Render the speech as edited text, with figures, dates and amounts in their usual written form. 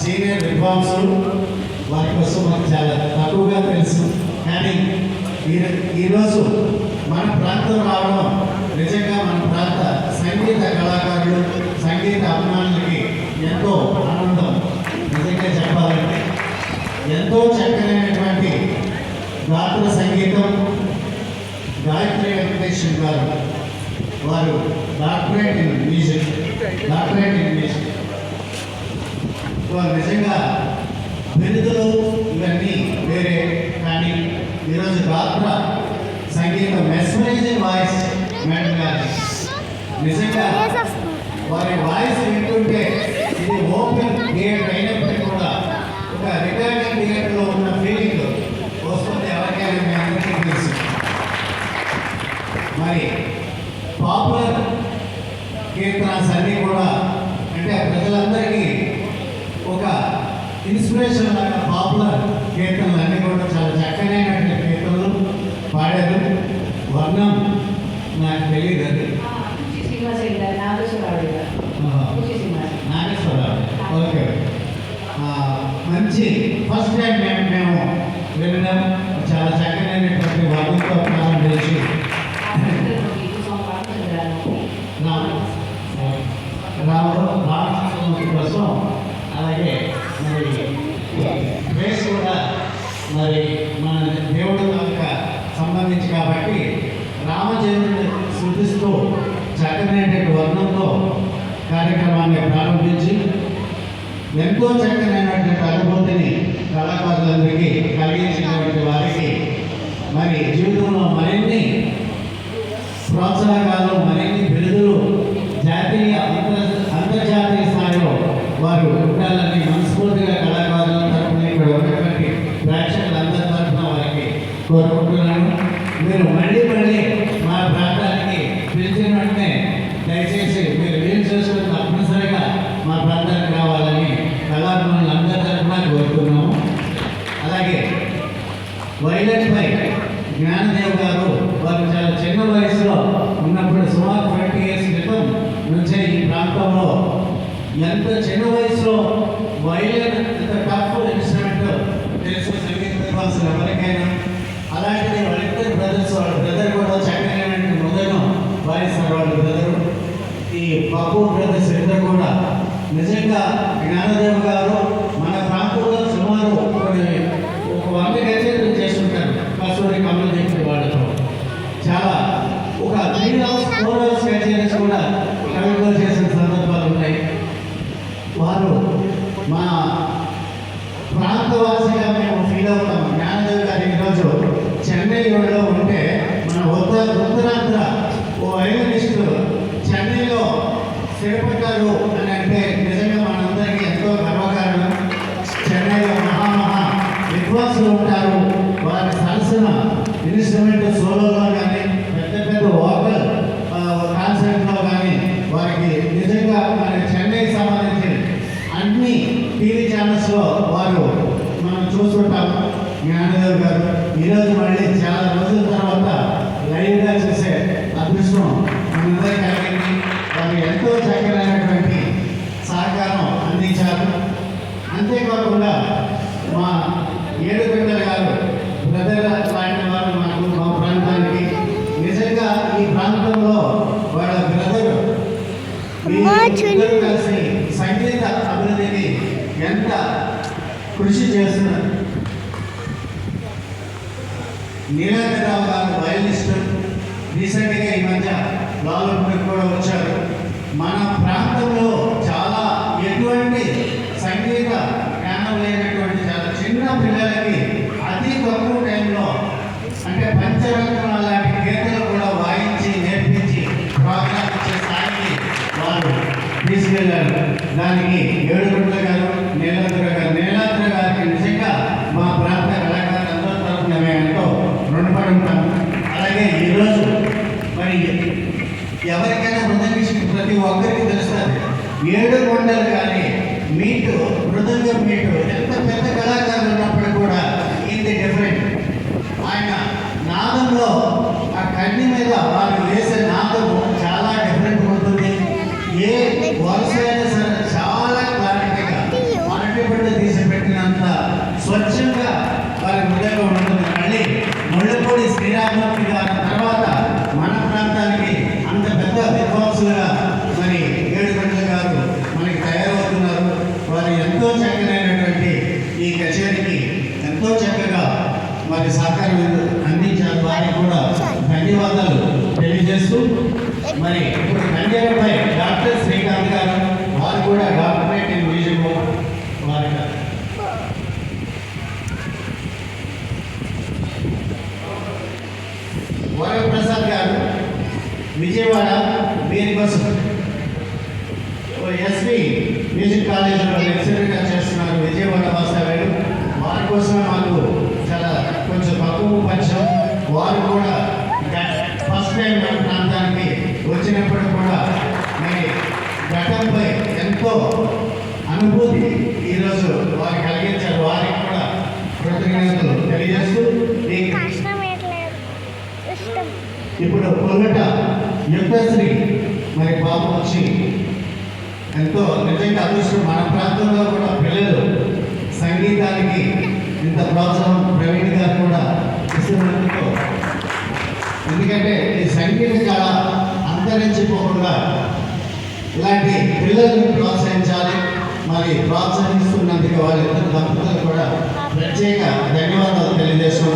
Senior విద్వాంసులు, వారి కోసం మనకు చాలా తక్కువగా తెలుసు. కానీ ఈరోజు మన ప్రాంతం రావడం నిజంగా మన ప్రాంత సంగీత కళాకారులు, సంగీత అభిమానులకి ఎంతో ఆనందం. నిజంగా చెప్పాలంటే ఎంతో చక్కనైనటువంటి గాత్ర సంగీతం. గాయత్రి వెంకటేశ్వర గారు వారు డాక్టరేట్ ఇన్ మ్యూజిక్. వారు నిజంగా బిరుదులు ఇవన్నీ వేరే, కానీ ఈరోజు గాత్ర సంగీతం మెస్మరైజింగ్ వాయిస్ మేడం గారు. నిజంగా వారి వాయిస్ వింటుంటే ఇది ఓపెన్ థియేటర్ అయినప్పటికీ కూడా ఒక రికార్డింగ్ థియేటర్లో ఉన్న ఫీలింగ్ వస్తుంది ఎవరికైనా. మీ అందరికీ తెలుసు. మరి పాపులర్ కీర్తనస్ అన్నీ కూడా అంటే ప్రజలందరికీ ఒక ఇన్స్పిరేషన్ లాగా పాపులర్ కీర్తనలు అన్నీ కూడా చాలా చక్కనైనటువంటి కీర్తనలు పాడారు. వర్ణం నాకు తెలియదు. అది నాగేశ్వరరావు. ఓకే, మంచి ఫస్ట్ టైం మేము వినడం. చాలా చక్కనైనటువంటి వర్ణంతో ప్రారంభించి రామకృష్ణ కోసం, అలాగే మరి ప్లేస్ కూడా మరి మన దేవుడు కనుక సంబంధించి కాబట్టి రామచంద్రుని శృతిస్తూ చక్కనైనటువంటి వర్ణంతో కార్యక్రమాన్ని ప్రారంభించి ఎంతో చక్కనైనటువంటి అనుభూతిని కళాకారులందరికీ కలిగించినటువంటి వారికి మరి జీవితంలో మరిన్ని ప్రోత్సాహకాలు, మరిన్ని బిరుదులు జాతీయ అంతర్జాతీయ స్థాయిలో వారు ఉండాలని మనస్ఫూర్తిగా కళాకారుల తరఫున ఇక్కడ ఉన్నటువంటి ప్రేక్షకులందరి తరఫున వారికి కోరుకుంటున్నాను. మీరు మళ్ళీ మా ప్రాంతానికి పిలిచిన వెంటనే దయచేసి మీరు వీలు చేసుకుని తప్పనిసరిగా మా ప్రాంతానికి రావాలని కళాభిమానులు అందరి తరఫున కోరుతున్నాము. అలాగే వైలెట్ పై జ్ఞానదేవ్ గారు వారు చాలా చిన్న వయసులో ఉన్నప్పుడు సుమారు 20 years క్రితం నుంచే ఈ ప్రాంతంలో ఎంత చిన్న వయసులో వైలెన్ ఎంత టఫ్ ఇన్స్ట్రుమెంట్ తెలుసు సంగీత విద్వాంసులు ఎవరికైనా. అలాంటిది వాళ్ళిద్దరు బ్రదర్స్, వాళ్ళ బ్రదర్ కూడా చక్కనైన మృదంగం వాయిస్తారు. వాళ్ళ బ్రదరు ఈ పప్పు బ్రదర్స్ ఇద్దరు కూడా నిజంగా జ్ఞానదేవ్ గారు మన ప్రాంతంలో సుమారు ఒక 100 కచేరీలు చేస్తుంటారు. కస్తూరి కమల చెప్పే వాళ్ళతో చాలా ఒక 3 hours 4 hours కచేరీస్ కూడా కవిలో చేసిన సందర్భాలు ఉన్నాయి. వారు మా ప్రాంతవాసిగా మేము ఫీల్ అవుతాం. జ్ఞానదేవ్ గారు ఈరోజు చెన్నైలో ఉంటే మన ఉత్తరాంధ్ర ఓ వైలనిస్టు చెన్నైలో స్థిరపడ్డారు అని అంటే నిజంగా మనందరికీ ఎంతో గర్వకారణం. చెన్నైలో మహా విద్వాంసులు ఉంటారు. వారి సరసన ఇన్స్ట్రుమెంట్ సోలోలో కానీ పెద్ద వోకల్ కాన్సర్ట్లో కానీ వారికి నిజంగా మన చెన్నైకి సంబంధించి అన్ని టీవీ ఛానల్స్లో వారు మనం చూస్తుంటాము. జ్ఞానదేవ్ గారు ఈరోజు మళ్ళీ చాలా రోజుల తర్వాత లైవ్గా చూసే అదృష్టం మనందరికీ కలిగింది. వారు ఎంతో చక్కనైనటువంటి సహకారం అందించారు. అంతేకాకుండా మా ఏడుగంటల గారు బ్రదర్ లాంటి వారు మాకు మా ప్రాంతానికి నిజంగా ఈ ప్రాంతంలో వాళ్ళ బ్రదరు కలిసి సంగీత అభివృద్ధికి ఎంత కృషి చేస్తున్నారు. నీలాంజరావు గారు వయలినిస్ట్, రీసెంట్గా ఈ మధ్య లాలూరుకి కూడా వచ్చారు. మన ప్రాంతంలో చాలా ఎటువంటి సంగీత జ్ఞానం లేనటువంటి చాలా చిన్న పిల్లలకి అతి తక్కువ టైంలో అంటే పంచరంగం లాంటి గీతలు కూడా వాయించి నేర్పించి ప్రోగ్రామ్ ఇచ్చే స్థాయికి వారు తీసుకెళ్లారు. దానికి ఏడుగుంట్ల గారు, నీలాద్ర గారికి నిజంగా మా ప్రాంత కళాకారులందరి తరఫున మేము ఎంతో రుణపడి ఉంటాం. అలాగే ఈరోజు మరి ఎవరికైనా మృదంగిష్టి ప్రతి ఒక్కరికి తెలుస్తుంది. 7 కొండలు కానీ మీటు మృదంగం మీటు ఎంత పెద్ద కళాకారులు ఉన్నప్పుడు కూడా ఇది డిఫరెంట్. ఆయన నాదంలో ఆ కన్ను మీద వారు వేసే నాదము చాలా డిఫరెంట్ ఉంటుంది. ఏ వరుస అయినా సరే చాలా క్లారిటీగా మనకి స్వచ్ఛంగా వారి హృదయంలో ఉంటుంది. మళ్ళీ ముళ్ళపూడి శ్రీరామమూర్తి గారి తర్వాత మన ప్రాంతానికి అంత పెద్ద విద్వాంసులుగా మరి ఏడుగంటల గారు మనకి తయారవుతున్నారు. వారు ఎంతో చక్కనైనటువంటి ఈ కచేరీకి ఎంతో చక్కగా మరి సహకారం అందించారు. వారికి కూడా ధన్యవాదాలు తెలియజేస్తూ మరి ఇప్పుడు కన్యాపై డాక్టర్ శ్రీకాంత్ గారు, వారు కూడా డాక్టరేట్ ఇన్ మ్యూజిక్ వారి వరప్రసాద్ గారు విజయవాడ వీరి కోసం ఎస్వి మ్యూజిక్ కాలేజీలో లెక్చరర్గా చేస్తున్నారు. విజయవాడ వాస్తవ్యులు వారి కోసమే మాకు చాలా కొంచెం తక్కువ పరిచయం. వారు కూడా ఫస్ట్ టైం మన ప్రాంతానికి వచ్చినప్పుడు కూడా మరి ఘటంపై ఎంతో అనుభూతి ఈరోజు వారు కలిగించారు. వారికి కూడా కృతజ్ఞతలు తెలియజేస్తూ ఇప్పుడు కొల్లట యుద్ధశ్రీ మరి పాప వచ్చి ఎంతో నిజంగా అదృష్టం. మన ప్రాంతంలో కూడా పిల్లలు సంగీతానికి ఇంత ప్రోత్సాహం ప్రవీణ్ గారు కూడా ఇస్తున్నందుకు, ఎందుకంటే ఈ సంగీత కళ అంతరించిపోకుండా ఇలాంటి పిల్లలను ప్రోత్సహించాలి. మరి ప్రోత్సహిస్తున్నందుకు వాళ్ళిద్దరు దంపతులు కూడా ప్రత్యేక ధన్యవాదాలు తెలియజేస్తున్నారు.